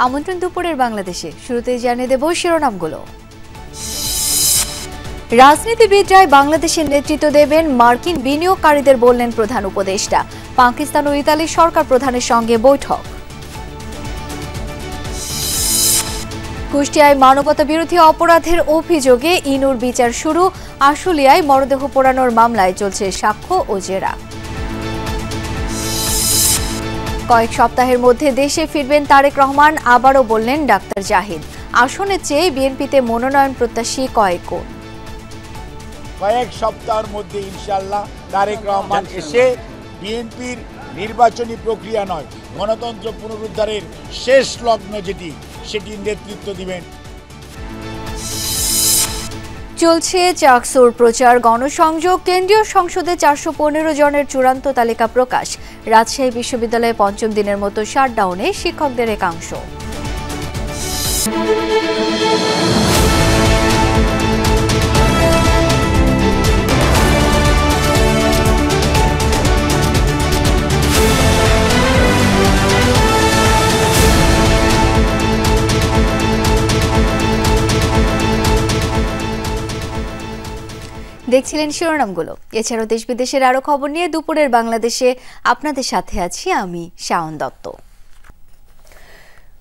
আমন্ত্রণ দুপুরের বাংলাদেশে। শুরুতেই জানিয়ে দেব শিরোনামগুলো। রাজনীতিবিদরাই বাংলাদেশের নেতৃত্ব দেবেন, মার্কিন বিনিয়োগকারীদের বললেন প্রধান উপদেষ্টা। পাকিস্তান ও ইতালির সরকার প্রধানের সঙ্গে বৈঠক। কুষ্টিয়ায় মানবতা বিরোধী অপরাধের অভিযোগে ইনুর বিচার শুরু। আশুলিয়ায় মরদেহ পোড়ানোর মামলায় চলছে সাক্ষ্য ও জেরা। কয়েক সপ্তাহের মধ্যে দেশে ফিরবেন তারেক রহমান, আবারও বললেন ডাক্তার জাহিদ। আসনের চেয়ে বিএনপিতে মনোনয়ন প্রত্যাশী কয়েক সপ্তাহের মধ্যে ইনশাআল্লাহ তারেক রহমান এসে বিএনপির নির্বাচনী প্রক্রিয়া নয়, গণতন্ত্র পুনরুদ্ধারের শেষ লগ্ন সেটির নেতৃত্ব দিবেন। চলছে চাকসুর প্রচার গণসংযোগ। কেন্দ্রীয় সংসদে 415 জনের চূড়ান্ত তালিকা প্রকাশ। রাজশাহী বিশ্ববিদ্যালয়ে পঞ্চম দিনের মতো শাটডাউনে শিক্ষকদের একাংশ। দেখছিলেন শিরোনামগুলো। এছাড়াও দেশ বিদেশের আরো খবর নিয়ে দুপুরের বাংলাদেশে আপনাদের সাথে আছি আমি শাওন দত্ত।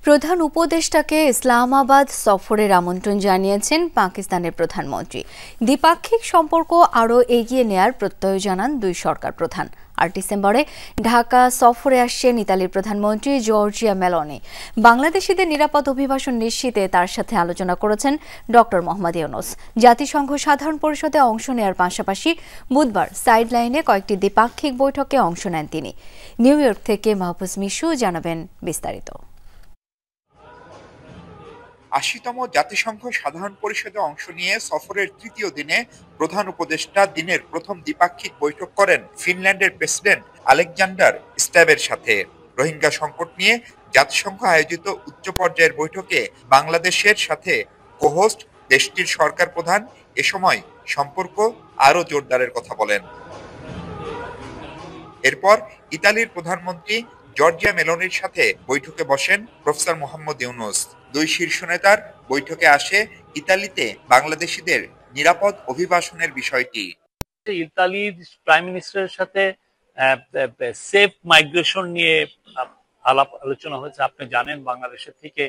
প্রধান উপদেষ্টাকে ইসলামাবাদ সফরের আমন্ত্রণ জানিয়েছেন পাকিস্তানের প্রধানমন্ত্রী। দ্বিপাক্ষিক সম্পর্ক আরও এগিয়ে নেয়ার প্রত্যয় জানান দুই সরকার প্রধান। আর ডিসেম্বরে ঢাকা সফরে আসছেন ইতালির প্রধানমন্ত্রী জর্জিয়া মেলোনি। বাংলাদেশিদের নিরাপদ অভিবাসন নিশ্চিতে তার সাথে আলোচনা করেছেন ডক্টর মোহাম্মদ ইউনূস। জাতিসংঘ সাধারণ পরিষদে অংশ নেয়ার পাশাপাশি বুধবার সাইডলাইনে কয়েকটি দ্বিপাক্ষিক বৈঠকে অংশ নেন তিনি। নিউ ইয়র্ক থেকে মাহফুজ মিশু জানাবেন বিস্তারিত। ৮০তম জাতিসংঘ সাধারণ পরিষদে অংশ নিয়ে সফরের তৃতীয় দিনে প্রধান উপদেষ্টা দিনের প্রথম দ্বিপাক্ষিক বৈঠক করেন ফিনল্যান্ডের প্রেসিডেন্ট আলেকজান্ডার স্ট্যাবের সাথে। রোহিঙ্গা সংকট নিয়ে জাতিসংঘ আয়োজিত উচ্চ পর্যায়ের বৈঠকে বাংলাদেশের সাথে কোহোস্ট দেশটির সরকার প্রধান এ সময় সম্পর্ক আরও জোরদারের কথা বলেন। এরপর ইতালির প্রধানমন্ত্রী জর্জিয়া মেলোনির সাথে বৈঠকে বসেন প্রফেসর মোহাম্মদ ইউনূস। দুই শীর্ষ নেতার বৈঠকে আসে ইতালিতে বাংলাদেশিদের নিরাপদ অভিবাসনের বিষয়টি। ইতালির প্রাইম মিনিস্টারের সাথে সেফ মাইগ্রেশন নিয়ে আলাপ আলোচনা হয়েছে। আপনি জানেন বাংলাদেশের থেকে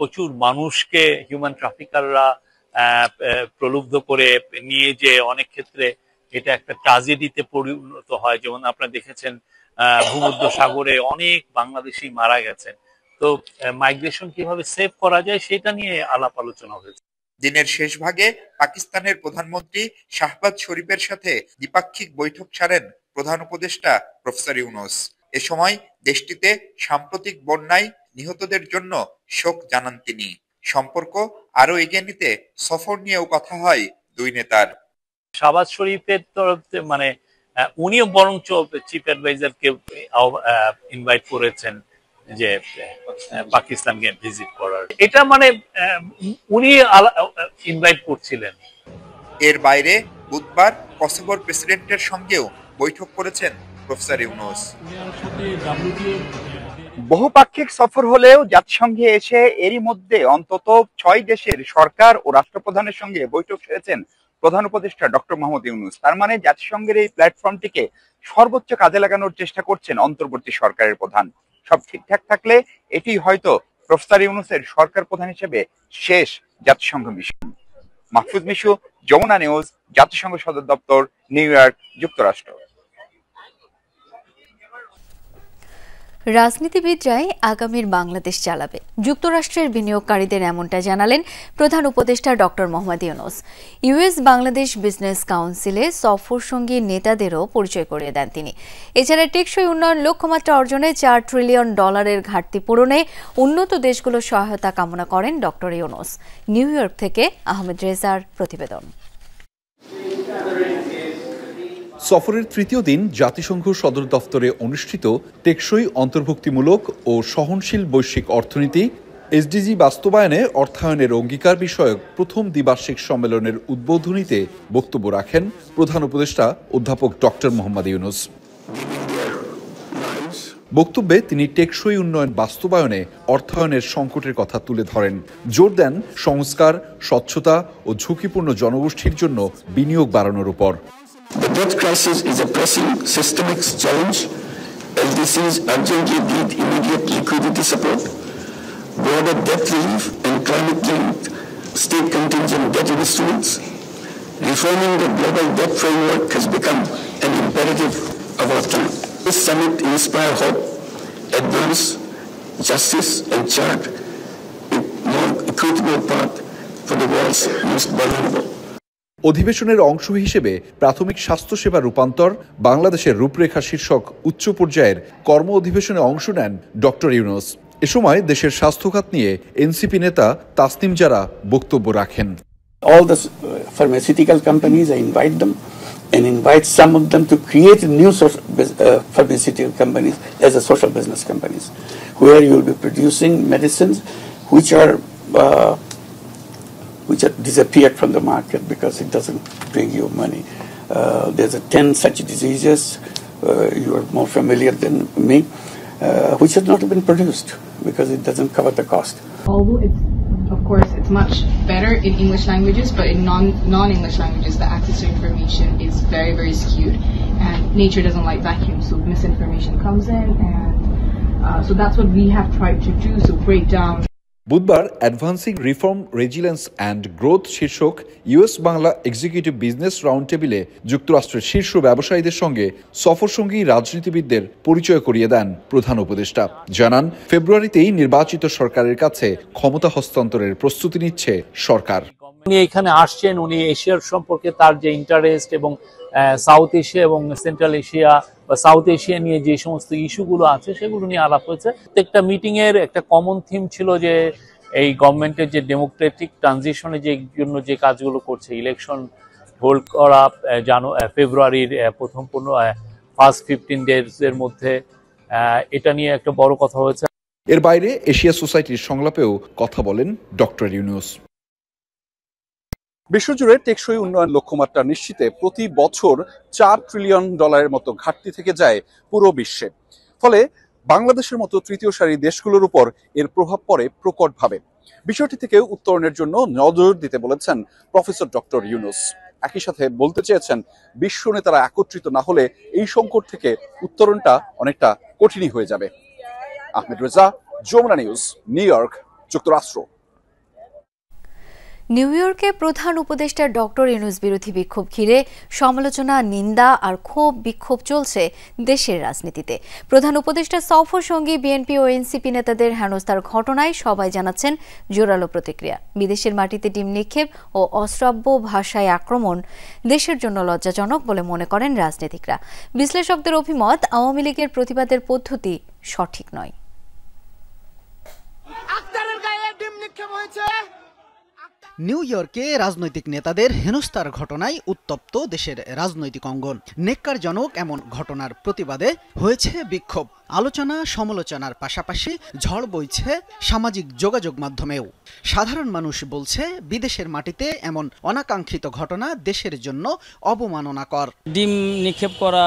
প্রচুর মানুষকে হিউম্যান ট্রাফিকাররা প্রলুব্ধ করে নিয়ে যে অনেক ক্ষেত্রে এটা একটা ট্রাজেডিতে পরিণত হয়। যেমন আপনারা দেখেছেন ভূমধ্য সাগরে অনেক বাংলাদেশি মারা গেছেন। তো মাইগ্রেশন কিভাবে সেভ করা যায় সেটা নিয়ে আলাপ আলোচনা হয়েছে। দিনের শেষ ভাগে পাকিস্তানের প্রধানমন্ত্রী শাহবাজ শরীফের সাথে দ্বিপাক্ষিক বৈঠক ছাড়েন প্রধান উপদেষ্টা প্রফেসর ইউনূস। এ সময় দেশটিতে সাম্প্রতিক বন্যায় নিহতদের জন্য শোক জানান তিনি। সম্পর্ক আরো এগিয়ে নিতে সফর নিয়েও কথা হয় দুই নেতার। শাহবাজ শরীফের তরফ মানে উনিও বরঞ্চ চিফ অ্যাডভাইজারকে ইনভাইট করেছেন যে পাকিস্তানকে ভিজিট করার। এটা মানে উনি ইনভাইট করছিলেন। এর বাইরে বুধবার কসোভোর প্রেসিডেন্টের সঙ্গেও বৈঠক করেছেন প্রফেসর ইউনূস। বহুপাক্ষিক সফর হলেও জাতিসংঘে এসে এরই মধ্যে অন্তত 6 দেশের সরকার ও রাষ্ট্রপ্রধানের সঙ্গে বৈঠক সেরেছেন প্রধান উপদেষ্টা ডক্টর মোহাম্মদ ইউনূস। তার মানে জাতিসংঘের এই প্ল্যাটফর্মটিকে সর্বোচ্চ কাজে লাগানোর চেষ্টা করছেন অন্তর্বর্তী সরকারের প্রধান। সব ঠিকঠাক থাকলে এটি হয়তো প্রফেসর ইউনূসের সরকার প্রধান হিসেবে শেষ জাতিসংঘ মিশন। মাহফুজ মিশু, যমুনা নিউজ, জাতিসংঘ সদর দপ্তর, নিউ ইয়র্ক, যুক্তরাষ্ট্র। রাজনীতিবিদরাই আগামীর বাংলাদেশ চালাবে, যুক্তরাষ্ট্রের বিনিয়োগকারীদের এমনটা জানালেন প্রধান উপদেষ্টা doctor Mohammad Yunus. US Bangladesh business কাউন্সিলে সফর সঙ্গী নেতাদেরও পরিচয় করিয়ে দেন তিনি। এছাড়া টেকসই উন্নয়ন লক্ষ্যমাত্রা অর্জনে $4 ট্রিলিয়ন ঘাটতি পূরণে উন্নত দেশগুলোর সহায়তা কামনা করেন ডক্টর ইউনূস। নিউ ইয়র্ক থেকে আহমেদ রেজার প্রতিবেদন। সফরের তৃতীয় দিন জাতিসংঘ সদর দফতরে অনুষ্ঠিত টেকসই অন্তর্ভুক্তিমূলক ও সহনশীল বৈশ্বিক অর্থনীতি এসডিজি বাস্তবায়নে অর্থায়নের অঙ্গীকার বিষয়ক প্রথম দ্বিবার্ষিক সম্মেলনের উদ্বোধনীতে বক্তব্য রাখেন প্রধান উপদেষ্টা অধ্যাপক ডক্টর মোহাম্মদ ইউনূস। বক্তব্যে তিনি টেকসই উন্নয়ন বাস্তবায়নে অর্থায়নের সংকটের কথা তুলে ধরেন। জোর দেন সংস্কার, স্বচ্ছতা ও ঝুঁকিপূর্ণ জনগোষ্ঠীর জন্য বিনিয়োগ বাড়ানোর উপর। The debt crisis is a pressing systemic challenge. LDCs urgently need immediate liquidity support, broader debt relief and climate-linked state contingent debt instruments. Reforming the global debt framework has become an imperative of our time. This summit inspires hope, advance justice and chart a more equitable path for the world's most vulnerable. অধিবেশনের অংশ হিসেবে প্রাথমিক স্বাস্থ্যসেবা রূপান্তর বাংলাদেশের রূপরেখা শীর্ষক উচ্চ পর্যায়ের কর্ম অধিবেশনে অংশ নেন ডক্টর ইউনূস। এ সময় দেশের স্বাস্থ্যখাত নিয়ে এনসিপি নেতা তাসনিম জারা বক্তব্য রাখেন। All the pharmaceutical companies, I invite them and invite some of them to create new pharmaceutical companies as a social business companies, where you will be producing medicines which are disappeared from the market because it doesn't bring you money. There's 10 such diseases, you are more familiar than me, which have not been produced because it doesn't cover the cost. Although of course, it's much better in English languages, but in non-English languages, the access to information is very, very skewed, and nature doesn't like vacuums, so misinformation comes in, and so that's what we have tried to do, so break down. বুধবার advancing reform resilience and growth শীর্ষক US Bangla executive business round টেবিলে যুক্তরাষ্ট্রের শীর্ষ ব্যবসায়ীদের সঙ্গে সফরসঙ্গী রাজনীতিবিদদের পরিচয় করিয়ে দেন প্রধান উপদেষ্টা। জানান, ফেব্রুয়ারিতেই নির্বাচিত সরকারের কাছে ক্ষমতা হস্তান্তরের প্রস্তুতি নিচ্ছে সরকার। উনি এখানে আসছেন, উনি এশিয়ার সম্পর্কে তার যে ইন্টারেস্ট এবং সাউথ এশিয়া এবং সেন্ট্রাল এশিয়া বা সাউথ এশিয়া নিয়ে যে সমস্ত ইস্যুগুলো আছে সেগুলো নিয়ে আলাপ হয়েছে। প্রত্যেকটা মিটিং এর একটা কমন থিম ছিল যে এই গভর্নমেন্টের যে ডেমোক্রেটিক ট্রানজিশনের যে জন্য যে কাজগুলো করছে, ইলেকশন হোল্ড করা ফেব্রুয়ারির প্রথম ফার্স্ট 15 days এর মধ্যে, এটা নিয়ে একটা বড় কথা হয়েছে। এর বাইরে এশিয়া সোসাইটির সংলাপেও কথা বলেন ডক্টর ইউনূস। বিশ্বজুড়ে টেকসই উন্নয়ন লক্ষ্যমাত্রা নিশ্চিতে প্রতি বছর $4 ট্রিলিয়ন মতো ঘাটতি থেকে যায় পুরো বিশ্বে। ফলে বাংলাদেশের মতো তৃতীয় সারির দেশগুলোর উপর এর প্রভাব পড়ে প্রকটভাবে। বিষয়টি থেকে উত্তরণের জন্য নজর দিতে বলেছেন প্রফেসর ডক্টর ইউনূস। একই সাথে বলতে চেয়েছেন, বিশ্ব নেতারা একত্রিত না হলে এই সংকট থেকে উত্তরণটা অনেকটা কঠিনই হয়ে যাবে। Ahmed Reza, Jamuna news, New York, যুক্তরাষ্ট্র। নিউ ইয়র্কে প্রধান উপদেষ্টা ডক্টর ইউনূস বিরোধী বিক্ষোভ ঘিরে সমালোচনা, নিন্দা আর ক্ষোভ বিক্ষোভ চলছে দেশের রাজনীতিতে। প্রধান উপদেষ্টা সফর সঙ্গী বিএনপি ও এনসিপি নেতাদের হেনস্থার ঘটনায় সবাই জানাচ্ছেন জোরালো প্রতিক্রিয়া। বিদেশের মাটিতে ডিম নিক্ষেপ ও অশ্রাব্য ভাষায় আক্রমণ দেশের জন্য লজ্জাজনক বলে মনে করেন রাজনীতিকরা। বিশ্লেষকদের অভিমত, আওয়ামী লীগের প্রতিবাদের পদ্ধতি সঠিক নয়। নিউ ইয়র্কে রাজনৈতিক নেতাদের হেনস্থার ঘটনায় উত্তপ্ত দেশের রাজনৈতিক অঙ্গন। নেক্কারজনক এমন ঘটনার প্রতিবাদে হয়েছে বিক্ষোভ, আলোচনা সমালোচনার পাশাপাশি ঝড় বইছে সামাজিক যোগাযোগ মাধ্যমেও। সাধারণ মানুষ বলছে, বিদেশের মাটিতে এমন অনাকাঙ্ক্ষিত ঘটনা দেশের জন্য অবমাননাকর। ডিম নিক্ষেপ করা,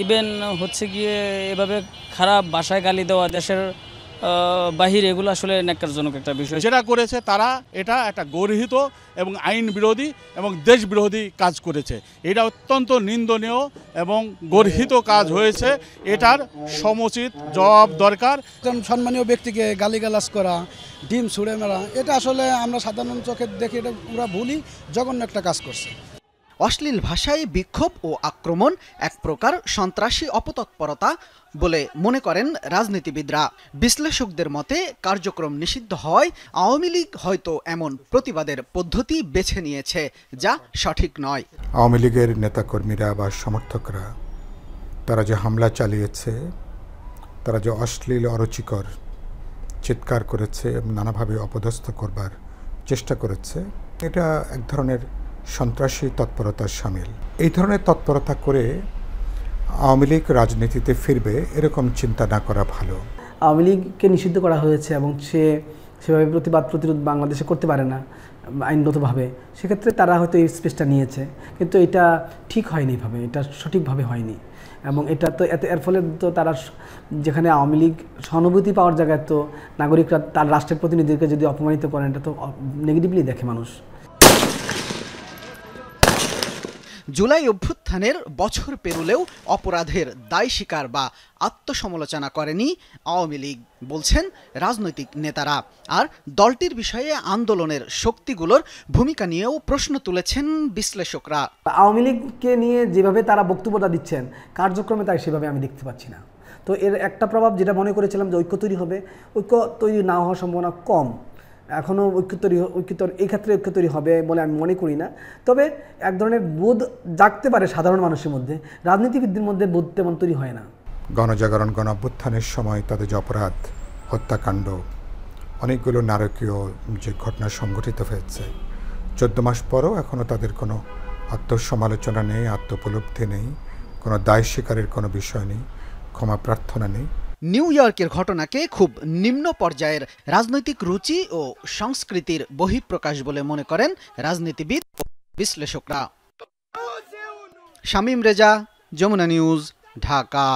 ইভেন হচ্ছে গিয়ে এভাবে খারাপ ভাষায় গালি দেওয়া দেশের বাহির, এগুলো আসলে ন্যাক্কারজনক একটা বিষয়। যেটা করেছে তারা এটা একটা গর্হিত এবং আইন বিরোধী এবং দেশ বিরোধী কাজ করেছে। এটা অত্যন্ত নিন্দনীয় এবং গর্হিত কাজ হয়েছে। এটার সমুচিত জবাব দরকার। সম্মানীয় ব্যক্তিকে গালিগালাজ করা, ডিম ছুঁড়ে মারা, এটা আসলে আমরা সাধারণ চোখে দেখে এটা পুরো ভুলই জঘন্য একটা কাজ করছে। অশ্লীল ভাষায় বিক্ষোভ ও আক্রমণ এক প্রকার সন্ত্রাসী অপতৎপরতা বলে মনে করেন রাজনীতিবিদরা। বিশ্লেষকদের মতে, কার্যক্রম নিষিদ্ধ হওয়ায় আওয়ামী লীগ হয়তো এমন প্রতিবাদের পদ্ধতি বেছে নিয়েছে যা সঠিক নয়। আওয়ামী লীগের নেতাকর্মীরা বা সমর্থকরা তারা যে হামলা চালিয়েছে, তারা যে অশ্লীল অরুচিকর চিৎকার করেছে এবং নানাভাবে অপদস্থ করবার চেষ্টা করেছে, এটা এক ধরনের সন্ত্রাসী তৎপরতার শামিল। এই ধরনের তৎপরতা করে আওয়ামী লীগ রাজনীতিতে ফিরবে এরকম চিন্তা না করা ভালো। আওয়ামী লীগকে নিষিদ্ধ করা হয়েছে এবং সেভাবে প্রতিরোধ বাংলাদেশে করতে পারে না আইনগতভাবে। সেক্ষেত্রে তারা হয়তো এই স্পেসটা নিয়েছে, কিন্তু এটা ঠিক হয়নি, এটা সঠিকভাবে হয়নি। এবং এটা তো এর ফলে তো তারা যেখানে আওয়ামী লীগ সহানুভূতি পাওয়ার জায়গায় তো নাগরিকরা তার রাষ্ট্রের প্রতিনিধিকে যদি অপমানিত করেন এটা তো নেগেটিভলি দেখে মানুষ। জুলাই অভ্যুত্থানের বছর পেরুলেও অপরাধের দায় স্বীকার বা আত্মসমালোচনা করেনি আওয়ামী লীগ বলছেন রাজনৈতিক নেতারা। আর দলটির বিষয়ে আন্দোলনের শক্তিগুলোর ভূমিকা নিয়েও প্রশ্ন তুলেছেন বিশ্লেষকরা। আওয়ামী লীগকে নিয়ে যেভাবে তারা বক্তব্যটা দিচ্ছেন কার্যক্রমে তাই সেভাবে আমি দেখতে পাচ্ছি না। তো এর একটা প্রভাব যেটা মনে করেছিলাম যে ঐক্য তৈরি হবে, ঐক্য তৈরি না হওয়ার সম্ভাবনা কম। এখনও এই ক্ষেত্রে ঐক্য তৈরি হবে বলে আমি মনে করি না। তবে এক ধরনের বোধ জাগতে পারে সাধারণ মানুষের মধ্যে, রাজনীতিবিদদের মধ্যে বোধ তেমন তৈরি হয় না। গণজাগরণ গণ অভ্যুত্থানের সময় তাদের যে অপরাধ, হত্যাকাণ্ড, অনেকগুলো নারকীয় যে ঘটনা সংঘটিত হয়েছে, 14 মাস পরও এখনও তাদের কোনো আত্মসমালোচনা নেই, আত্মোপলব্ধি নেই, কোনো দায় স্বীকারের কোনো বিষয় নেই, ক্ষমা প্রার্থনা নেই। নিউ ইয়র্কের ঘটনাকে খুব নিম্ন পর্যায়ের রাজনৈতিক রুচি ও সংস্কৃতির বহিঃপ্রকাশ বলে মনে করেন রাজনীতিবিদ ও বিশ্লেষকরা। শামীম রেজা, যমুনা নিউজ, ঢাকা।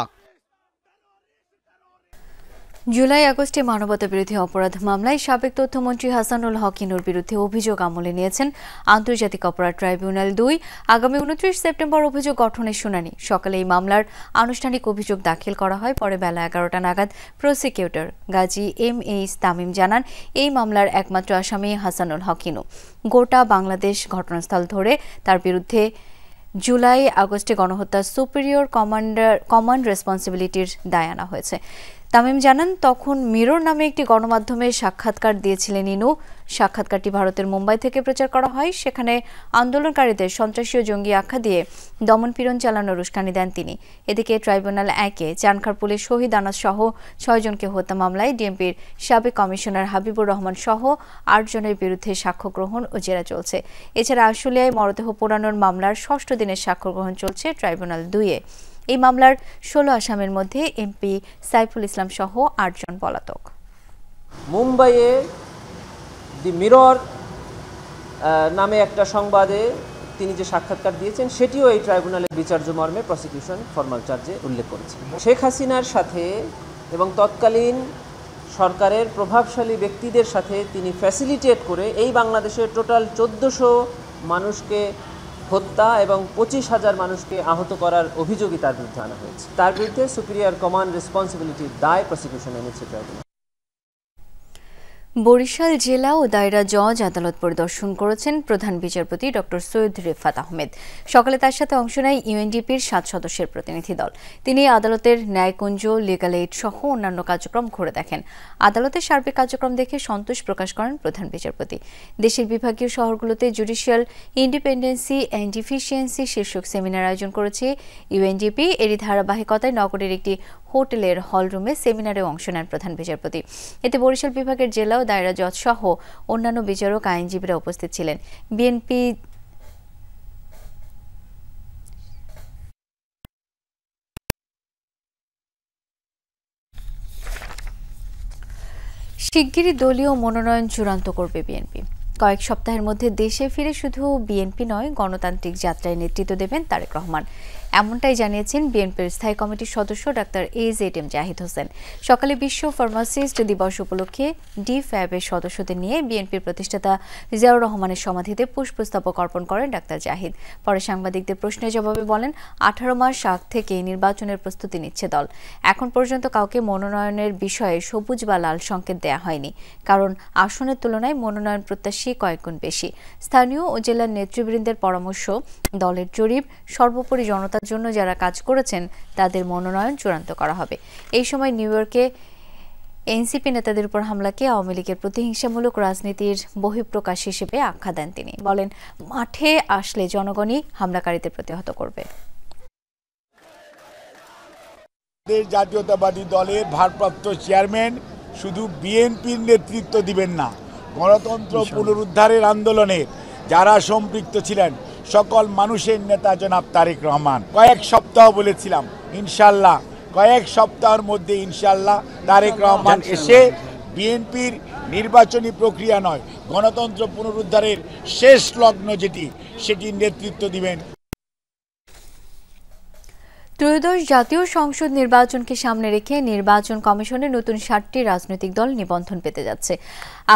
জুলাই আগস্টে মানবতাবিরোধী অপরাধ মামলায় সাবেক তথ্যমন্ত্রী হাসানুল হক ইনুর বিরুদ্ধে অভিযোগ আমলে নিয়েছেন আন্তর্জাতিক অপরাধ ট্রাইব্যুনাল 2। আগামী 29 সেপ্টেম্বর অভিযোগ গঠনের শুনানি। সকালে এই মামলার আনুষ্ঠানিক অভিযোগ দাখিল করা হয়। পরে বেলা 11টা নাগাদ প্রসিকিউটর গাজী M.H. তামিম জানান, এই মামলার একমাত্র আসামি হাসানুল হক ইনু। গোটা বাংলাদেশ ঘটনাস্থল ধরে তার বিরুদ্ধে জুলাই আগস্টে গণহত্যা সুপিরিয়র কমান্ড রেসপন্সিবিলিটির দায় আনা হয়েছে। তামিম জানান, তখন মিরর নামে একটি গণমাধ্যমে সাক্ষাৎকার দিয়েছিলেন ইনু। সাক্ষাৎকারটি ভারতের মুম্বাই থেকে প্রচার করা হয়। সেখানে আন্দোলনকারীদের সন্ত্রাসী ও জঙ্গি আখ্যা দিয়ে দমনপীড়ন চালানোর উস্কানি দেন তিনি। এদিকে ট্রাইব্যুনাল 1-এ চানখারপুলের শহীদ আনাস সহ 6 জনকে হত্যা মামলায় ডিএমপির সাবেক কমিশনার হাবিবুর রহমান সহ 8 জনের বিরুদ্ধে সাক্ষ্য গ্রহণ ও জেরা চলছে। এছাড়া আশুলিয়ায় মরদেহ পোড়ানোর মামলার 6ষ্ঠ দিনের সাক্ষ্য গ্রহণ চলছে ট্রাইব্যুনাল 2-এ। এই মামলার 16 আসামির মধ্যে এমপি সাইফুল ইসলাম সহ 8 জন পলাতক। মুম্বাইয়ে দি মিরর নামে একটা সংবাদে তিনি যে সাক্ষাৎকার দিয়েছেন সেটিও এই ট্রাইব্যুনালের বিচার্য মর্মে প্রসিকিউশন ফরমাল চার্জে উল্লেখ করেছে। শেখ হাসিনার সাথে এবং তৎকালীন সরকারের প্রভাবশালী ব্যক্তিদের সাথে তিনি ফ্যাসিলিটেট করে এই বাংলাদেশের টোটাল 1400 মানুষকে হত্যা এবং 25,000 মানুষকে আহত করার অভিযোগই তার বিরুদ্ধে আনা হয়েছে। তার বিরুদ্ধে সুপিরিয়র কমান্ড রেসপন্সিবিলিটির দায় প্রসিকিউশন এনেছে ট্রাইব্যুনাল। বরিশাল জেলা ও দায়রা জজ আদালত পরিদর্শন করেছেন প্রধান বিচারপতি ডক্টর সৈয়দ রেফাত আহমেদ। সকালে তার সাথে অংশ নেয় ইউএনডিপির 7 সদস্যের প্রতিনিধি দল। তিনি আদালতের ন্যায়কুঞ্জ, লিগ্যাল এইড সহ অন্যান্য কার্যক্রম ঘুরে দেখেন। আদালতের সার্বিক কার্যক্রম দেখে সন্তোষ প্রকাশ করেন প্রধান বিচারপতি। দেশের বিভাগীয় শহরগুলোতে জুডিশিয়াল ইন্ডিপেন্ডেন্সি অ্যান্ড এফিসিয়েন্সি শীর্ষক সেমিনার আয়োজন করেছে ইউএনডিপি। এরই ধারাবাহিকতায় নগরের একটি হোটেলের হলরুমে সেমিনারে অংশ নেন প্রধান বিচারপতি। এতে বরিশাল বিভাগের জেলা ও দায়রা জজ সহ অন্যান্য বিচারক, আইনজীবীরা উপস্থিত ছিলেন। বিএনপি শিগগিরই দলীয় মনোনয়ন চূড়ান্ত করবে বিএনপি। কয়েক সপ্তাহের মধ্যে দেশে ফিরে শুধু বিএনপি নয়, গণতান্ত্রিক যাত্রায় নেতৃত্ব দেবেন তারেক রহমান। এমনটাই জানিয়েছেন বিএনপির স্থায়ী কমিটির সদস্য ডাক্তার AZM জাহিদ হোসেন। সকালে বিশ্ব ফার্মাসিস্ট দিবস উপলক্ষে D-FAB-এর সদস্যদের নিয়ে বিএনপির প্রতিষ্ঠাতা জিয়াউর রহমানের সমাধিতে পুষ্পস্তবক অর্পণ করেন ডাক্তার জাহিদ। পরে সাংবাদিকদের প্রশ্নের জবাবে বলেন, 18 মাস আগ থেকে নির্বাচনের প্রস্তুতি নিচ্ছে দল। এখন পর্যন্ত কাউকে মনোনয়নের বিষয়ে সবুজ বা লাল সংকেত দেয়া হয়নি, কারণ আসনের তুলনায় মনোনয়ন প্রত্যাশী কয়েক গুণ বেশি। স্থানীয় ও জেলার নেতৃবৃন্দের পরামর্শ, দলের জরিপ, সর্বোপরি জনতার জন্য যারা কাজ করেছেন তাদের মনোনয়ন চূড়ান্ত করা হবে। এই সময় নিউ ইয়র্কে এনসিপি নেতাদের উপর হামলাকে আওয়ামী লীগের প্রতিহিংসামূলক রাজনীতির বহিঃপ্রকাশ হিসেবে আখ্যা দেন তিনি। বলেন, মাঠে আসলে জনগণই হামলাকারীদের প্রতিহত করবে। জাতীয়তাবাদী দলের ভারপ্রাপ্ত চেয়ারম্যান শুধু বিএনপির নেতৃত্ব দিবেন না, গণতন্ত্র পুনরুদ্ধারের আন্দোলনের যারা সম্পৃক্ত ছিলেন সকল মানুষের নেতা জনাব তারেক রহমান। কয়েক সপ্তাহ বলেছিলাম, ইনশাল্লাহ কয়েক সপ্তাহের মধ্যে ইনশাল্লাহ তারেক রহমান এসে বিএনপির নির্বাচনী প্রক্রিয়া নয়, গণতন্ত্র পুনরুদ্ধারের শেষ লগ্ন যেটি, সেটির নেতৃত্ব দিবেন। ত্রয়োদশ জাতীয় সংসদ নির্বাচনকে সামনে রেখে নির্বাচন কমিশনের নতুন 7টি রাজনৈতিক দল নিবন্ধন পেতে যাচ্ছে।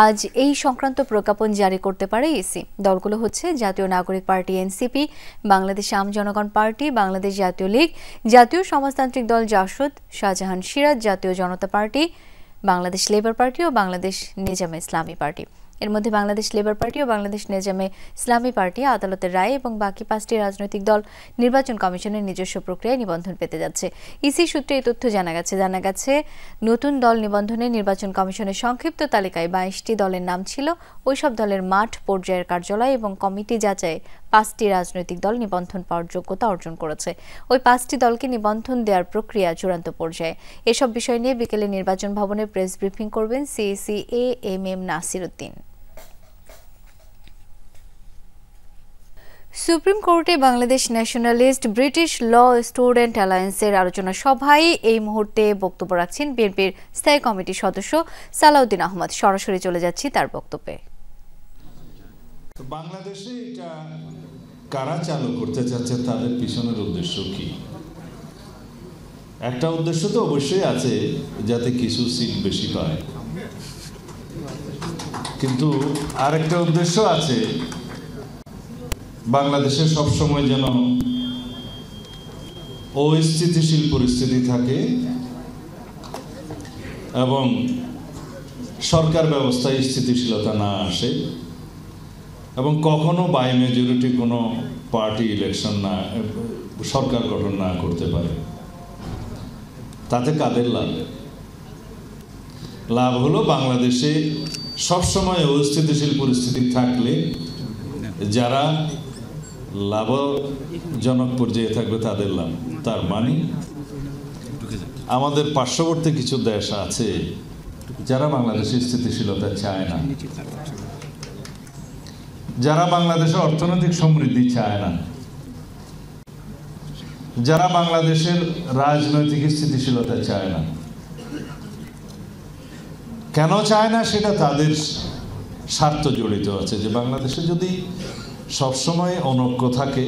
আজ এই সংক্রান্ত প্রজ্ঞাপন জারি করতে পারে ইসি। দলগুলো হচ্ছে জাতীয় নাগরিক পার্টি এনসিপি, বাংলাদেশ আম জনগণ পার্টি, বাংলাদেশ জাতীয় লীগ, জাতীয় সমাজতান্ত্রিক দল জাসদ, শাহজাহান সিরাজ, জাতীয় জনতা পার্টি, বাংলাদেশ লেবার পার্টি ও বাংলাদেশ নিজামে ইসলামী পার্টি। এর মধ্যে বাংলাদেশ লেবার পার্টি ও বাংলাদেশ নিজামে ইসলামী পার্টি আদালতের রায় এবং বাকি 5টি রাজনৈতিক দল নির্বাচন কমিশনের নিজস্ব প্রক্রিয়ায় নিবন্ধন পেতে যাচ্ছে। ইসি সূত্রে এই তথ্য জানা গেছে নতুন দল নিবন্ধনে নির্বাচন কমিশনের সংক্ষিপ্ত তালিকায় 22টি দলের নাম ছিল। ওইসব দলের মাঠ পর্যায়ের কার্যালয় এবং কমিটি যাচাই 5টি রাজনৈতিক দল নিবন্ধন পাওয়ার যোগ্যতা অর্জন করেছে। ওই 5টি দলকে নিবন্ধন দেওয়ার প্রক্রিয়া চূড়ান্ত পর্যায়ে। এসব বিষয় নিয়ে বিকেলে নির্বাচন ভবনে প্রেস ব্রিফিং করবেন CEC AMM Nasir Uddin. Supreme কোর্টে Bangladesh nationalist British law student অ্যালায়েন্সের আলোচনা সভায় এই মুহূর্তে বক্তব্য রাখছেন বিএনপির স্থায়ী কমিটির সদস্য সালাউদ্দিন আহমদ। সরাসরি চলে যাচ্ছি তার বক্তব্যে। বাংলাদেশে এটা কারা চালু করতে চাচ্ছে, তাদের পিছনের উদ্দেশ্য কি? একটা উদ্দেশ্য তো অবশ্যই আছে, যাতে কিছু সিট বেশি পায়, কিন্তু আরেকটা উদ্দেশ্য আছে, বাংলাদেশে সবসময় যেন অস্থিতিশীল পরিস্থিতি থাকে এবং সরকার ব্যবস্থায় স্থিতিশীলতা না আসে এবং কখনো বাই মেজরিটি কোনো পার্টি ইলেকশন না, সরকার গঠন না করতে পারে। তাতে কাদের লাভ? লাভ হলো বাংলাদেশে সবসময় অস্থিতিশীল পরিস্থিতি থাকলে যারা লাভজনক পর্যায়ে থাকবে তাদের লাভ। তার মানে আমাদের পার্শ্ববর্তী কিছু দেশ আছে যারা বাংলাদেশের স্থিতিশীলতা চায় না, যারা বাংলাদেশের অর্থনৈতিক সমৃদ্ধি চায় না, যারা বাংলাদেশের রাজনৈতিক স্থিতিশীলতা চায় না। কেন চায় না সেটা তাদের স্বার্থ জড়িত আছে, যে বাংলাদেশে যদি সবসময় অনৈক্য থাকে,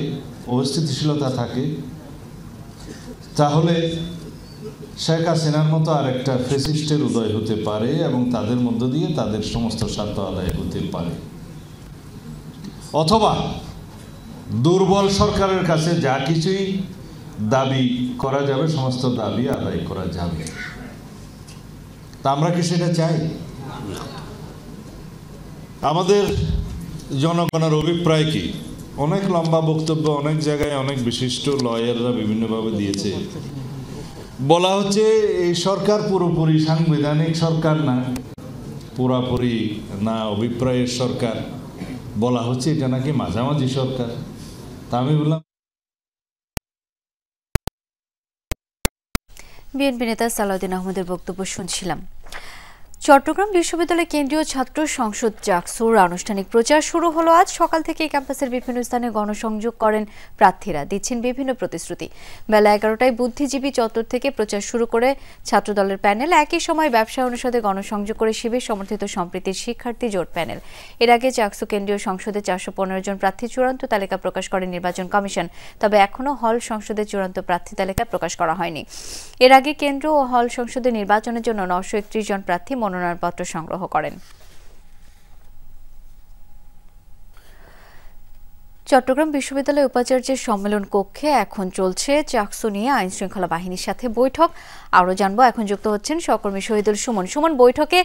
অস্থিতিশীলতা থাকে, তাহলে শেখ হাসিনার মতো আরেকটা ফ্যাসিস্টের উদয় হতে পারে এবং তাদের মধ্য দিয়ে তাদের সমস্ত স্বার্থ আদায় হতে পারে। অথবা দুর্বল সরকারের কাছে যা কিছুই দাবি করা যাবে, সমস্ত দাবি আদায় করা যাবে। তা আমরা কি সেটা চাই? আমাদের জনগণের অভিপ্রায় কি? অনেক লম্বা বক্তব্য অনেক জায়গায় অনেক বিশিষ্ট লয়াররা বিভিন্নভাবে দিয়েছে। বলা হচ্ছে এই সরকার পুরোপুরি সাংবিধানিক সরকার না, পুরাপুরি না অভিপ্রায়ের সরকার। বলা হচ্ছে এটা নাকি মাঝামাঝি সরকার। তা আমি বললাম, বিএনপি নেতা সালাউদ্দিন আহমদের বক্তব্য শুনছিলাম। চট্টগ্রাম বিশ্ববিদ্যালয় কেন্দ্রীয় ছাত্র সংসদ জাকসুর আনুষ্ঠানিক প্রচার শুরু হলো আজ সকাল থেকে। ক্যাম্পাসের বিভিন্ন স্থানে গণসংযোগ করেন প্রার্থীরা, দিচ্ছেন বিভিন্ন প্রতিশ্রুতি। বেলা 11টায় বুদ্ধিজীবী চত্বর থেকে প্রচার শুরু করে ছাত্রদলের প্যানেল। একই সময় ব্যবসায় অনুষদে গণসংযোগ করে শিবির সমর্থিত সম্প্রীতির শিক্ষার্থী জোট প্যানেল। এর আগে জাকসু কেন্দ্রীয় সংসদে 415 জন প্রার্থী চূড়ান্ত তালিকা প্রকাশ করে নির্বাচন কমিশন। তবে এখনও হল সংসদে চূড়ান্ত প্রার্থী তালিকা প্রকাশ করা হয়নি। এর আগে কেন্দ্র ও হল সংসদে নির্বাচনের জন্য 931 জন প্রার্থী মনোনয়নপত্র সংগ্রহ করেন। চট্টগ্রাম বিশ্ববিদ্যালয় উপাচার্যের সম্মেলন কক্ষে এখন চলছে জাকসু নিয়ে আইন শৃঙ্খলা বাহিনীর সাথে বৈঠক। আরও জানবো, এখন যুক্ত হচ্ছেন সহকর্মী শহীদুল সুমন। সুমন, বৈঠকে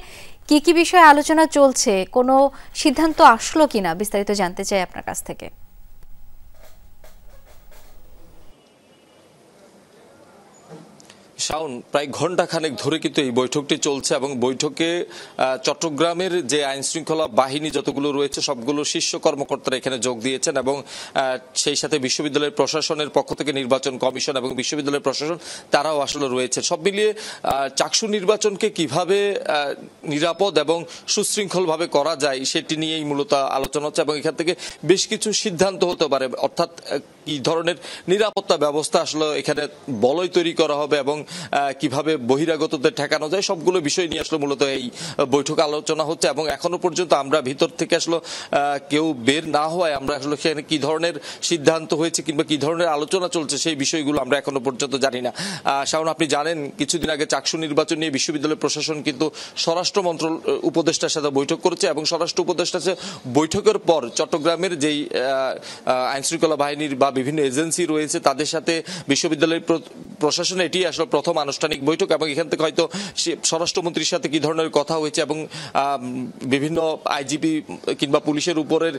কি কি বিষয়ে আলোচনা চলছে, কোনো সিদ্ধান্ত আসলো কিনা, বিস্তারিত জানতে চাই আপনার কাছ থেকে। শাওন, প্রায় ঘণ্টাখানেক ধরে কিন্তু এই বৈঠকটি চলছে এবং বৈঠকে চট্টগ্রামের যে আইন শৃঙ্খলা বাহিনী যতগুলো রয়েছে সবগুলো শীর্ষ কর্মকর্তারা এখানে যোগ দিয়েছেন এবং সেই সাথে বিশ্ববিদ্যালয়ের প্রশাসনের পক্ষ থেকে নির্বাচন কমিশন এবং বিশ্ববিদ্যালয়ের প্রশাসন তারাও আসলে রয়েছে। সব মিলিয়ে চাকসু নির্বাচনকে কিভাবে নিরাপদ এবং সুশৃঙ্খলভাবে করা যায় সেটি নিয়েই মূলত আলোচনা হচ্ছে এবং এখান থেকে বেশ কিছু সিদ্ধান্ত হতে পারে। অর্থাৎ কি ধরনের নিরাপত্তা ব্যবস্থা আসলে এখানে বলয় তৈরি করা হবে এবং কিভাবে বহিরাগতদের ঠেকানো যায়, সবগুলো বিষয় নিয়ে আসলে মূলত এই বৈঠকে আলোচনা হচ্ছে। এবং এখনো পর্যন্ত আমরা ভিতর থেকে আসলে কেউ বের না হওয়ায় আমরা আসলে সেখানে কি ধরনের সিদ্ধান্ত হয়েছে কিংবা কি ধরনের আলোচনা চলছে সেই বিষয়গুলো আমরা এখনো পর্যন্ত জানি না। শাওন, আপনি জানেন কিছুদিন আগে চাকসু নির্বাচন নিয়ে বিশ্ববিদ্যালয় প্রশাসন কিন্তু স্বরাষ্ট্র উপদেষ্টার সাথে বৈঠক করেছে এবং স্বরাষ্ট্র উপদেষ্টার সাথে বৈঠকের পর চট্টগ্রামের যেই আইন শৃঙ্খলা বাহিনীর বা বিভিন্ন এজেন্সি রয়েছে তাদের সাথে বিশ্ববিদ্যালয়ের প্রশাসন এটি আসলে প্রথম আনুষ্ঠানিক বৈঠক এবং এখান থেকে হয়তো স্বরাষ্ট্রমন্ত্রীর সাথে কি ধরনের কথা হয়েছে এবং বিভিন্ন আইজিপি কিংবা পুলিশের উপরের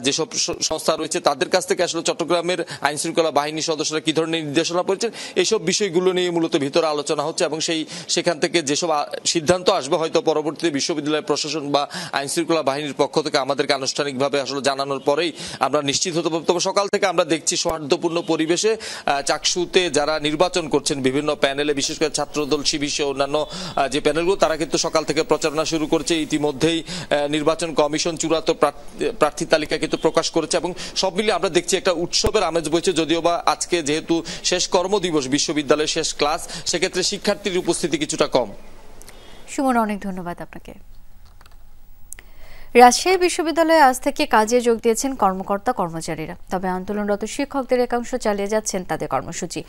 যেসব সংস্থা রয়েছে তাদের কাছ থেকে আসলে চট্টগ্রামের আইন শৃঙ্খলা বাহিনীর সদস্যরা কি ধরনের নির্দেশনা পেয়েছেন এইসব বিষয়গুলো নিয়ে মূলত ভিতরে আলোচনা হচ্ছে এবং সেখান থেকে যেসব সিদ্ধান্ত আসবে হয়তো পরবর্তীতে বিশ্ববিদ্যালয় প্রশাসন বা আইন শৃঙ্খলা বাহিনীর পক্ষ থেকে আমাদেরকে আনুষ্ঠানিকভাবে আসলে জানানোর পরেই আমরা নিশ্চিত হতে পারবো। তবে সকাল থেকে আমরা দেখছি সৌহার্দ্যপূর্ণ পরিবেশে চাকসুতে যারা নির্বাচন করছেন বিভিন্ন প্যানেলে, বিশেষ করে ছাত্রদল শিবির সহ অন্যান্য যে প্যানেলগুলো, তারা কিন্তু সকাল থেকে প্রচারণা শুরু করছে। ইতিমধ্যেই নির্বাচন কমিশন চূড়ান্ত প্রার্থী তালিকা কিন্তু প্রকাশ করেছে এবং সব মিলিয়ে আমরা দেখছি একটা উৎসবের আমেজ বইছে। যদিও বা আজকে যেহেতু শেষ কর্মদিবস, বিশ্ববিদ্যালয়ের শেষ ক্লাস, সেক্ষেত্রে শিক্ষার্থীর উপস্থিতি কিছুটা কম। সুমন, অনেক ধন্যবাদ আপনাকে। রাজশাহী বিশ্ববিদ্যালয়ে আজ থেকে কাজে যোগ দিয়েছেন কর্মকর্তা কর্মচারীরা। তবে আন্দোলনরত শিক্ষকদের একাংশ চালিয়ে যাচ্ছেন তাদের কর্মসূচি।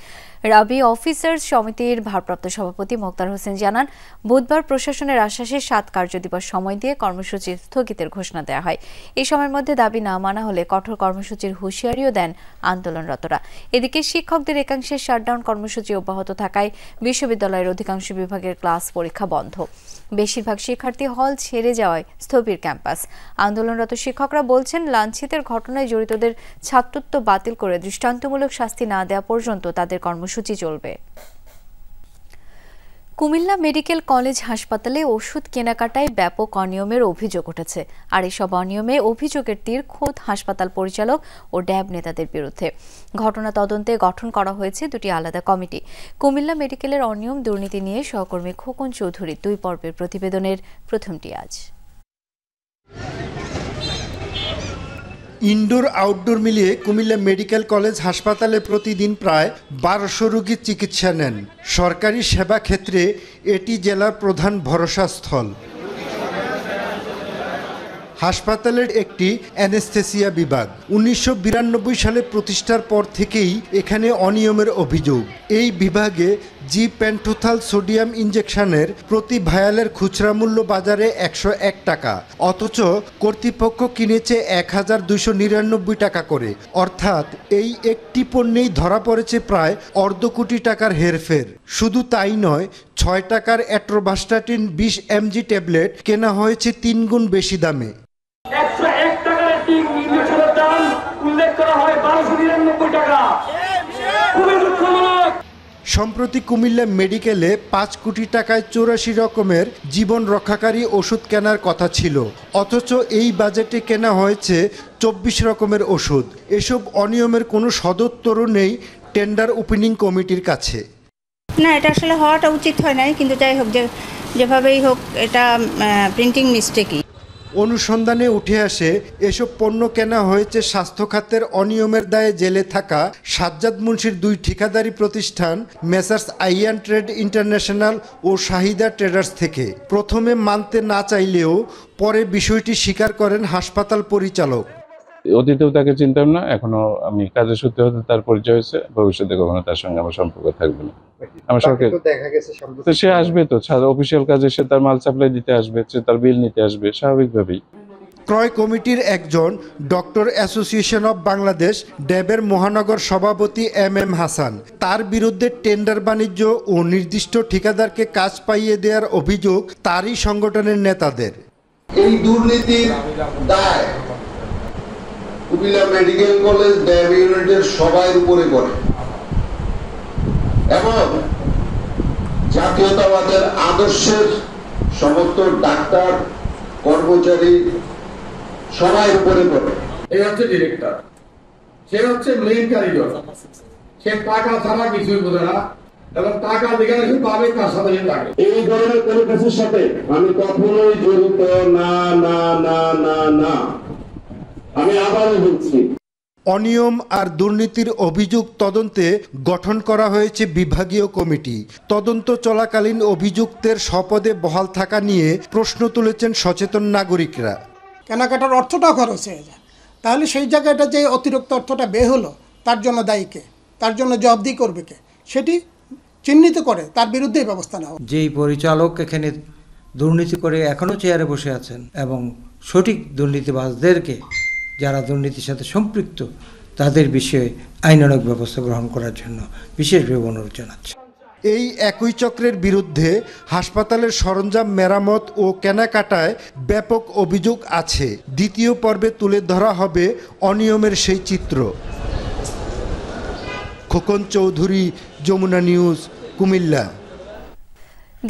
রাবি অফিসার্স সমিতির ভারপ্রাপ্ত সভাপতি মোক্তার হোসেন জানান, বুধবার প্রশাসনের আশ্বাসে 7 কার্যদিবস সময় দিয়ে কর্মসূচি স্থগিতের ঘোষণা দেওয়া হয়। এই সময়ের মধ্যে দাবি না মানা হলে কঠোর কর্মসূচির হুঁশিয়ারিও দেন আন্দোলনরতরা। এদিকে শিক্ষকদের একাংশের শাটডাউন কর্মসূচি অব্যাহত থাকায় বিশ্ববিদ্যালয়ের অধিকাংশ বিভাগের ক্লাস পরীক্ষা বন্ধ। বেশিরভাগ শিক্ষার্থী হল ছেড়ে যাওয়ায় স্থবির ক্যাম্পাস। আন্দোলনরত শিক্ষকরা বলছেন, লাঞ্ছিতের ঘটনায় জড়িতদের ছাত্রত্ব বাতিল করে দৃষ্টান্তমূলক শাস্তি না দেওয়া পর্যন্ত তাদের কর্মসূচি চলবে। কুমিল্লা মেডিকেল কলেজ হাসপাতালে ওষুধ কেনাকাটায় ব্যাপক অনিয়মের অভিযোগ উঠেছে। আর এসব অনিয়মে অভিযোগের তীর খোদ হাসপাতাল পরিচালক ও ড্যাব নেতাদের বিরুদ্ধে। ঘটনা তদন্তে গঠন করা হয়েছে 2টি আলাদা কমিটি। কুমিল্লা মেডিকেলের অনিয়ম দুর্নীতি নিয়ে সহকর্মী খোকন চৌধুরীর 2 পর্বের প্রতিবেদনের প্রথমটি আজ। ইনডোর আউটডোর মিলিয়ে কুমিল্লা মেডিকেল কলেজ হাসপাতালে প্রতিদিন প্রায় 1200 রোগী চিকিৎসা নেন। সরকারি সেবা ক্ষেত্রে এটি জেলার প্রধান ভরসাস্থল। হাসপাতালের একটি অ্যানেস্থেসিয়া বিভাগ 1992 সালে প্রতিষ্ঠার পর থেকেই এখানে অনিয়মের অভিযোগ। এই বিভাগে জি-পেন্টোথাল সোডিয়াম ইনজেকশনের প্রতি ভায়ালের খুচরা মূল্য বাজারে 101 টাকা, অথচ কর্তৃপক্ষ কিনেছে 1299 টাকা করে। অর্থাৎ এই একটি পণ্যেই ধরা পড়েছে প্রায় 1/2 কোটি টাকার হেরফের। শুধু তাই নয়, 6 টাকার অ্যাট্রোভাস্টাটিন 20 mg ট্যাবলেট কেনা হয়েছে 3 গুণ বেশি দামে। 101 টাকার একটি ইনজেকশনের দাম উল্লেখ করা হয় 1299 টাকা। খুবই দুঃখজনক। সম্প্রতি কুমিল্লা মেডিকেলে 5 কোটি টাকায় 84 রকমের জীবন রক্ষাকারী ওষুধ কেনার কথা ছিল, অথচ এই বাজেটে কেনা হয়েছে 24 রকমের ওষুধ। এসব অনিয়মের কোনো সদুত্তরও নেই টেন্ডার ওপেনিং কমিটির কাছে। না, এটা আসলে হওয়াটা উচিত হয় নাই, কিন্তু যাই হোক, যেভাবেই হোক এটা প্রিন্টিং মিস্টেকই। অনুসন্ধানে উঠে আসে এসব পণ্য কেনা হয়েছে স্বাস্থ্য খাতের অনিয়মের দায়ে জেলে থাকা সাজ্জাদ মুন্সির 2 ঠিকাদারি প্রতিষ্ঠান মেসার্স আইয়ান ট্রেড ইন্টারন্যাশনাল ও শাহিদা ট্রেডার্স থেকে। প্রথমে মানতে না চাইলেও পরে বিষয়টি স্বীকার করেন হাসপাতাল পরিচালক। অতীতেও তাকে চিনতাম না, এখনো আমি কাজের সূত্রে হতে তার পরিচয় হয়েছে, ভবিষ্যতে কখনো তার সঙ্গে আমার সম্পর্ক থাকবে না। আমার সঙ্গে সে আসবে তো অফিসিয়াল কাজে, সে তার মাল সাপ্লাই দিতে আসবে, সে তার বিল নিতে আসবে স্বাভাবিকভাবেই। ক্রয় কমিটির একজন ডক্টর অ্যাসোসিয়েশন অব বাংলাদেশ ড্যাবের মহানগর সভাপতি MM হাসান, তার বিরুদ্ধে টেন্ডার বাণিজ্য ও নির্দিষ্ট ঠিকাদারকে কাজ পাইয়ে দেওয়ার অভিযোগ তারই সংগঠনের নেতাদের। এই দুর্নীতির দায় কুমিল্লা মেডিকেল কলেজ ড্যাব ইউনিটের সবার উপরে পড়ে এবং জাতীয়তাবাদের আদর্শের সমস্ত ডাক্তার কর্মচারী সবাই উপরে পড়ে। এই হচ্ছে ডিরেক্টর, সে হচ্ছে মেইন কারিগর, সে টাকা ছাড়া কিছুই বোঝে না এবং টাকা যেখানে সে পাবে তার সাথে থাকে। এই ধরনের কোনো কিছুর সাথে আমি কখনোই জড়িত না না না না না। আমি আবারও বলছি, অনিয়ম আর দুর্নীতির অভিযোগ তদন্তে গঠন করা হয়েছে বিভাগীয় কমিটি। তদন্ত চলাকালীন অভিযুক্তের স্বপদে বহাল থাকা নিয়ে প্রশ্ন তুলেছেন সচেতন নাগরিকরা। কেনাকাটার অর্থটাও খরচ হয়ে যায়, তাহলে সেই জায়গাটা যে অতিরিক্ত অর্থটা বের হলো তার জন্য দায়ী কে, তার জন্য জবাবদিহি করবে কে, সেটি চিহ্নিত করে তার বিরুদ্ধেই ব্যবস্থা নেওয়া। যেই পরিচালক এখানে দুর্নীতি করে এখনও চেয়ারে বসে আছেন এবং সঠিক দুর্নীতিবাজদেরকে যারা দুর্নীতির সাথে সম্পৃক্ত তাদের বিষয়ে আইনানুগ ব্যবস্থা গ্রহণ করার জন্য বিশেষভাবে অনুরোধ জানাচ্ছি। এই একই চক্রের বিরুদ্ধে হাসপাতালের সরঞ্জাম মেরামত ও কেনাকাটায় ব্যাপক অভিযোগ আছে। দ্বিতীয় পর্বে তুলে ধরা হবে অনিয়মের সেই চিত্র। খোকন চৌধুরী, যমুনা নিউজ, কুমিল্লা।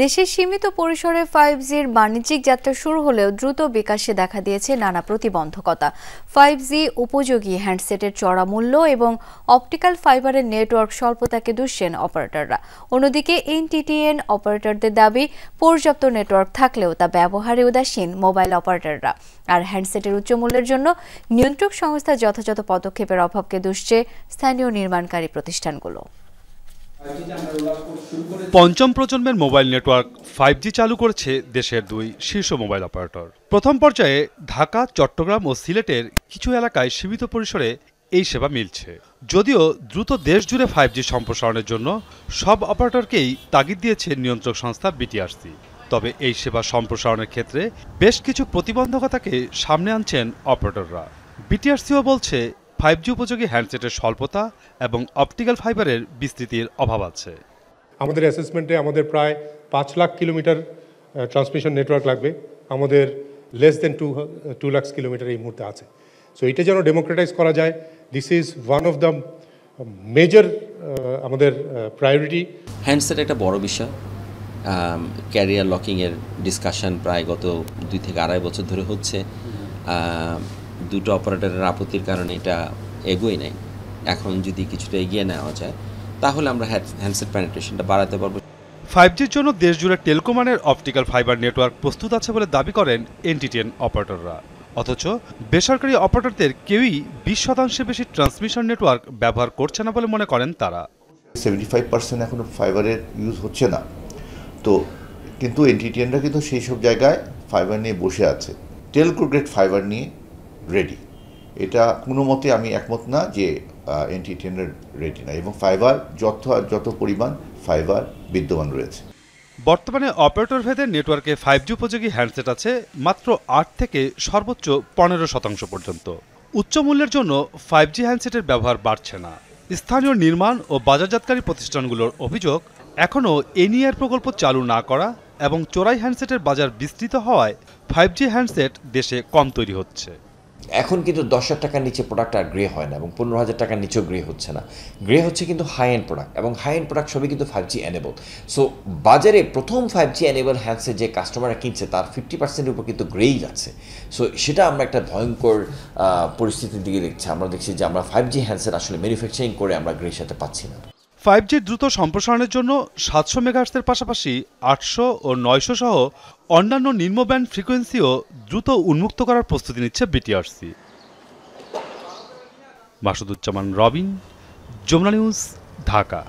দেশে সীমিত পরিসরে 5Gর বাণিজ্যিক যাত্রা শুরু হলেও দ্রুত বিকাশে দেখা দিয়েছে নানা প্রতিবন্ধকতা। 5G উপযোগী হ্যান্ডসেটের চড়া মূল্য এবং অপটিক্যাল ফাইবারের নেটওয়ার্ক স্বল্পতাকে দুষছেন অপারেটররা। অন্যদিকে এনটিটিএন অপারেটরদের দাবি, পর্যাপ্ত নেটওয়ার্ক থাকলেও তা ব্যবহারে উদাসীন মোবাইল অপারেটররা। আর হ্যান্ডসেটের উচ্চ মূল্যের জন্য নিয়ন্ত্রক সংস্থার যথাযথ পদক্ষেপের অভাবকে দুষছে স্থানীয় নির্মাণকারী প্রতিষ্ঠানগুলো। পঞ্চম প্রজন্মের মোবাইল নেটওয়ার্ক 5G চালু করেছে দেশের দুই শীর্ষ মোবাইল অপারেটর। প্রথম পর্যায়ে ঢাকা, চট্টগ্রাম ও সিলেটের কিছু এলাকায় সীমিত পরিসরে এই সেবা মিলছে। যদিও দ্রুত দেশ জুড়ে 5G সম্প্রসারণের জন্য সব অপারেটরকেই তাগিদ দিয়েছে নিয়ন্ত্রক সংস্থা বিটিআরসি। তবে এই সেবা সম্প্রসারণের ক্ষেত্রে বেশ কিছু প্রতিবন্ধকতাকে সামনে আনছেন অপারেটররা। বিটিআরসিও বলছে 5G উপযোগী হ্যান্ডসেটের স্বল্পতা এবং অপটিক্যাল ফাইবারের বিস্তৃতির অভাব আছে। আমাদের অ্যাসেসমেন্টে আমাদের প্রায় 5 লাখ কিলোমিটার ট্রান্সমিশন নেটওয়ার্ক লাগবে, আমাদের লেস দেন 2 লাখ কিলোমিটার এই মুহূর্তে আছে। সো এটা যেন ডেমোক্রেটাইজ করা যায়, this is one of the major আমাদের প্রায়োরিটি। হ্যান্ডসেট একটা বড় বিষয়। ক্যারিয়ার লকিংয়ের ডিসকাশন প্রায় গত 2 থেকে 2.5 বছর ধরে হচ্ছে। দুটো অপারেটরের আপত্তির কারণে এটা এগোয় নাই। এখন যদি কিছুটা এগিয়ে নেওয়া যায় তাহলে আমরা হ্যান্ডসেট পেনিট্রেশনটা বাড়াতে পারবো। 5Gর জন্য দেশজুড়ে টেলিকমের অপটিক্যাল ফাইবার নেটওয়ার্ক প্রস্তুত আছে বলে দাবি করেন এনটিটিএন অপারেটররা। অথচ বেসরকারি অপারেটরদের কেউই 20% বেশি ট্রান্সমিশন নেটওয়ার্ক ব্যবহার করছে না বলে মনে করেন তারা। 75% এখনো ফাইবারের ইউজ হচ্ছে না, তো কিন্তু এনটিটিএনরা কিন্তু সেই সব জায়গায় ফাইবার নিয়ে বসে আছে, টেলকো গ্রেড ফাইবার নিয়ে রেডি। এটা কোনো মতে আমি একমত না যে এনটিটিএনের রেডি না, এবং ফাইবার যত পরিমাণ ফাইবার বিদ্যমান রয়েছে। বর্তমানে অপারেটর ভেদে নেটওয়ার্কে 5G উপযোগী হ্যান্ডসেট আছে মাত্র 8 থেকে সর্বোচ্চ 15% পর্যন্ত। উচ্চ মূল্যের জন্য 5G হ্যান্ডসেটের ব্যবহার বাড়ছে না। স্থানীয় নির্মাণ ও বাজারজাতকারী প্রতিষ্ঠানগুলোর অভিযোগ, এখনও এনইআর প্রকল্প চালু না করা এবং চোরাই হ্যান্ডসেটের বাজার বিস্তৃত হওয়ায় 5G হ্যান্ডসেট দেশে কম তৈরি হচ্ছে। এখন কিন্তু 10,000 টাকার নিচে প্রোডাক্ট আর গ্রে হয় না, এবং 15,000 টাকার নিচেও গ্রে হচ্ছে না। গ্রে হচ্ছে কিন্তু হাই এন্ড প্রোডাক্ট, এবং হাই এন্ড প্রোডাক্ট সবই কিন্তু 5G এনেবল। সো বাজারে প্রথম 5G এনেবল হ্যান্ডসেট যে কাস্টমাররা কিনছে তার 50%-এর উপর কিন্তু গ্রেই যাচ্ছে। সো সেটা আমরা একটা ভয়ঙ্কর পরিস্থিতির দিকে দেখছি। আমরা দেখছি যে আমরা 5G হ্যান্ডসেট আসলে ম্যানুফ্যাকচারিং করে আমরা গ্রের সাথে পাচ্ছি না। 5G দ্রুত সম্প্রসারণের জন্য 700 মেগাহার্টজের পাশাপাশি 800 ও 900 সহ অন্যান্য নিম্ন ব্যান্ড ফ্রিকোয়েন্সিও দ্রুত উন্মুক্ত করার প্রস্তুতি নিচ্ছে বিটিআরসি। মাসুদুজ্জামান রবিন, যমুনা নিউজ, ঢাকা।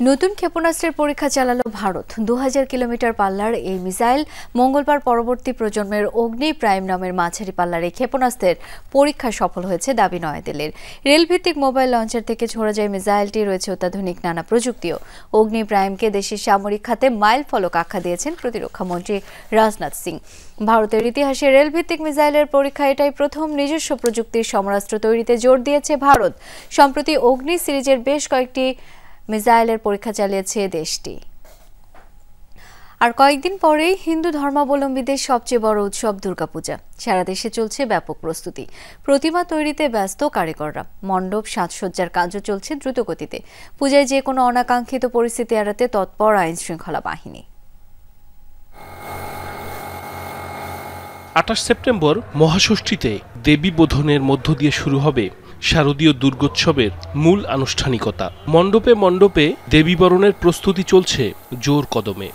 নতুন ক্ষেপণাস্ত্রের পরীক্ষা চালালো ভারত। 2000 কিলোমিটার পাল্লার এই মিসাইল মঙ্গলবার পরবর্তী প্রজন্মের অগ্নি প্রাইম নামের মাঝারি পাল্লার এই ক্ষেপণাস্ত্রের পরীক্ষা সফল হয়েছে দাবি নয়াদিল্লির। রেলভিত্তিক মোবাইল লঞ্চার থেকে ছোড়া যায় মিসাইলটি রয়েছে অত্যাধুনিক নানা প্রযুক্তিও। অগ্নি প্রাইমকে দেশের সামরিক খাতে মাইল ফলক আখ্যা দিয়েছেন প্রতিরক্ষা মন্ত্রী রাজনাথ সিং। ভারতের ইতিহাসে রেলভিত্তিক মিসাইলের পরীক্ষা এটাই প্রথম। নিজস্ব প্রযুক্তির সমরাস্ত্র তৈরিতে জোর দিয়েছে ভারত। সম্প্রতি অগ্নি সিরিজের বেশ কয়েকটি মিসাইলের পরীক্ষা চালিয়েছে দেশটি। আর কয়েকদিন পরেই হিন্দু ধর্মাবলম্বীদের সবচেয়ে বড় উৎসব দুর্গাপূজা। সারা দেশে চলছে ব্যাপক প্রস্তুতি। প্রতিমা তৈরিতে ব্যস্ত কারিগররা। মণ্ডপ সাজসজ্জার কাজও চলছে দ্রুতগতিতে। পূজায় যে কোনো অনাকাঙ্ক্ষিত পরিস্থিতি এড়াতে তৎপর আইন শৃঙ্খলা বাহিনী। 28 সেপ্টেম্বর মহাষষ্ঠীতে দেবী বোধনের মধ্য দিয়ে শুরু হবে শারদীয় দুর্গোৎসবের মূল আনুষ্ঠানিকতা। মণ্ডপে মণ্ডপে দেবীবরণের প্রস্তুতি চলছে জোর কদমে।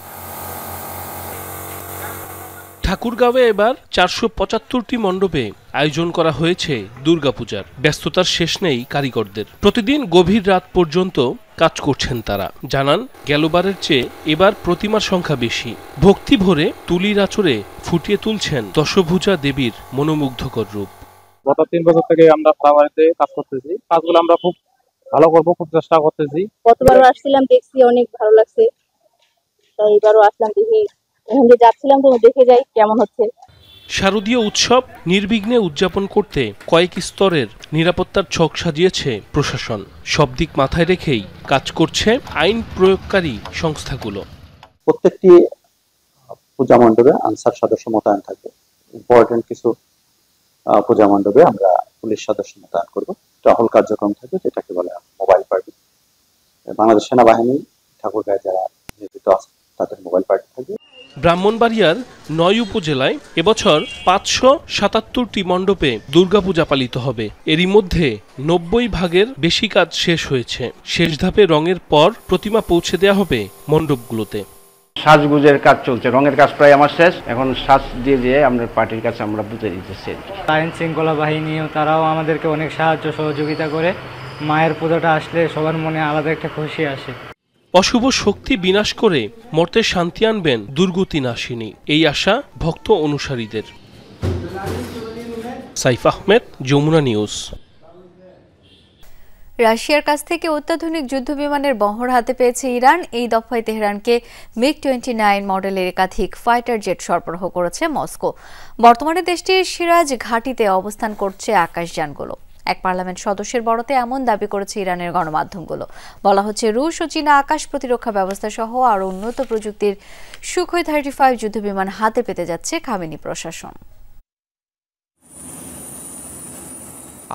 ঠাকুরগাঁওয়ে এবার 475টি মণ্ডপে আয়োজন করা হয়েছে দুর্গাপূজার। ব্যস্ততার শেষ নেই কারিগরদের, প্রতিদিন গভীর রাত পর্যন্ত কাজ করছেন তারা। জানান, গেলবারের চেয়ে এবার প্রতিমার সংখ্যা বেশি। ভক্তি ভরে তুলির আঁচড়ে ফুটিয়ে তুলছেন দশভুজা দেবীর মনোমুগ্ধকর রূপ। গত 3 বছর থেকে আমরা ফ্লাওয়ারেতে কাজ করতেছি। কাজগুলো আমরা খুব ভালো করবো, খুব চেষ্টা করতেছি। গতবারও আসছিলাম, দেখছি অনেক ভালো লাগছে, তাই এবারও আসলাম, দেখি এখন যে যাচ্ছিলাম তো দেখে যাই কেমন হচ্ছে। শারদীয় উৎসব নির্বিঘ্নে উদযাপন করতে কয়েক স্তরের নিরাপত্তার ছক সাজিয়েছে প্রশাসন। সব দিক মাথায় রেখেই কাজ করছে আইন প্রয়োগকারী সংস্থাগুলো। প্রত্যেকটি পূজা মণ্ডপে আনসার সদস্য মোতায়েন থাকবে। ইম্পর্টেন্ট কিছু পূজা মণ্ডপে আমরা পুলিশ সদস্য মোতায়েন করবো। টহল কার্যক্রম থাকবে, যেটাকে বলে মোবাইল পার্টি। বাংলাদেশ সেনাবাহিনী ঠাকুরগাঁয়ে যারা নিয়োজিত আছে তাদের মোবাইল পার্টি থাকবে। ব্রাহ্মণবাড়িয়ার 9 উপজেলায় এবছর 577টি মণ্ডপে দুর্গাপূজা পালিত হবে। এরই মধ্যে 90 ভাগের বেশি কাজ শেষ হয়েছে। শেষ ধাপে রঙের পর প্রতিমা পৌঁছে দেওয়া হবে মণ্ডপগুলোতে। সাজগুজের কাজ চলছে, রঙের কাজ প্রায় আমার শেষ। এখন সাজ দিয়ে আমরা পার্টির কাছে আমরা বুঝে দিতেছি। আইন শৃঙ্খলা বাহিনীও তারাও আমাদেরকে অনেক সাহায্য সহযোগিতা করে। মায়ের পূজাটা আসলে সবার মনে আলাদা একটা খুশি আসে। অশুভ শক্তি বিনাশ করে মর্তে শান্তি আনবেন দুর্গতি নাশিনী, এই আশা ভক্ত অনুসারীদের। সাইফ আহমেদ, যমুনা নিউজ। রাশিয়ার কাছ থেকে অত্যাধুনিক যুদ্ধবিমানের বহর হাতে পেয়েছে ইরান। এই দফায় তেহরানকে MiG-29 মডেলের একাধিক ফাইটার জেট সরবরাহ করেছে মস্কো। বর্তমানে দেশটির সিরাজ ঘাঁটিতে অবস্থান করছে আকাশযানগুলো। এক পার্লামেন্ট সদস্যের বরাতে এমন দাবি করেছে ইরানের গণমাধ্যমগুলো। বলা হচ্ছে, রুশ ও চীনা আকাশ প্রতিরক্ষা ব্যবস্থা সহ আরও উন্নত প্রযুক্তির সুখোই 35 যুদ্ধবিমান হাতে পেতে যাচ্ছে খামেনি প্রশাসন।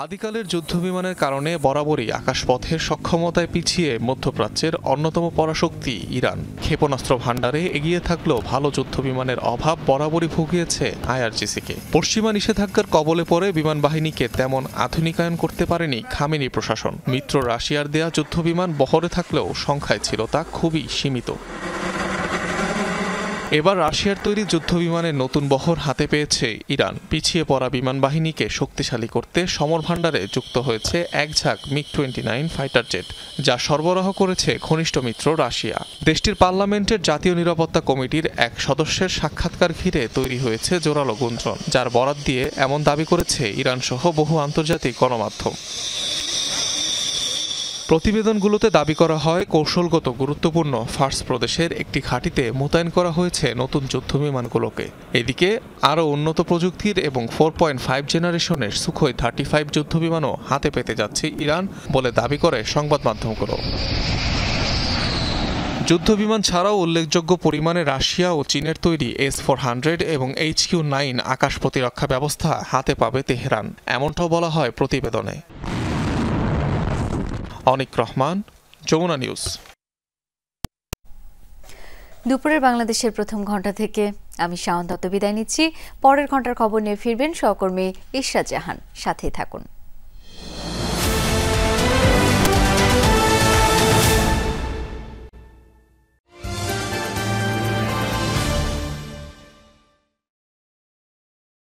আদিকালের যুদ্ধবিমানের কারণে বরাবরই আকাশপথের সক্ষমতায় পিছিয়ে মধ্যপ্রাচ্যের অন্যতম পরাশক্তি ইরান। ক্ষেপণাস্ত্র ভাণ্ডারে এগিয়ে থাকলেও ভালো যুদ্ধবিমানের অভাব বরাবরই ভুগিয়েছে IRGC-কে। পশ্চিমা নিষেধাজ্ঞার কবলে পড়ে বিমান বাহিনীকে তেমন আধুনিকায়ন করতে পারেনি খামেনি প্রশাসন। মিত্র রাশিয়ার দেয়া যুদ্ধবিমান বহরে থাকলেও সংখ্যায় ছিল তা খুবই সীমিত। এবার রাশিয়ার তৈরি যুদ্ধবিমানের নতুন বহর হাতে পেয়েছে ইরান। পিছিয়ে পড়া বিমান বাহিনীকে শক্তিশালী করতে সমর ভাণ্ডারে যুক্ত হয়েছে এক ঝাঁক MiG-29 ফাইটার জেট, যা সরবরাহ করেছে ঘনিষ্ঠ মিত্র রাশিয়া। দেশটির পার্লামেন্টের জাতীয় নিরাপত্তা কমিটির এক সদস্যের সাক্ষাৎকার ঘিরে তৈরি হয়েছে জোরালো গুঞ্জন, যার বরাত দিয়ে এমন দাবি করেছে ইরান সহ বহু আন্তর্জাতিক গণমাধ্যম। প্রতিবেদনগুলোতে দাবি করা হয়, কৌশলগত গুরুত্বপূর্ণ ফার্স প্রদেশের একটি ঘাঁটিতে মোতায়েন করা হয়েছে নতুন যুদ্ধবিমানগুলোকে। এদিকে আরও উন্নত প্রযুক্তির এবং 4.5 জেনারেশনের সুখোই 35 যুদ্ধবিমানও হাতে পেতে যাচ্ছে ইরান বলে দাবি করে সংবাদ মাধ্যমগুলো। যুদ্ধবিমান ছাড়াও উল্লেখযোগ্য পরিমাণে রাশিয়া ও চীনের তৈরি S-400 এবং HQ-9 আকাশ প্রতিরক্ষা ব্যবস্থা হাতে পাবে তেহরান, এমনটাও বলা হয় প্রতিবেদনে। অনিক রহমান, যমুনা নিউজ। দুপুরের বাংলাদেশের প্রথম ঘন্টা থেকে আমি শাওন দত্ত বিদায় নিচ্ছি। পরের ঘন্টার খবর নিয়ে ফিরবেন সহকর্মী ইশরাত জাহান। সাথেই থাকুন।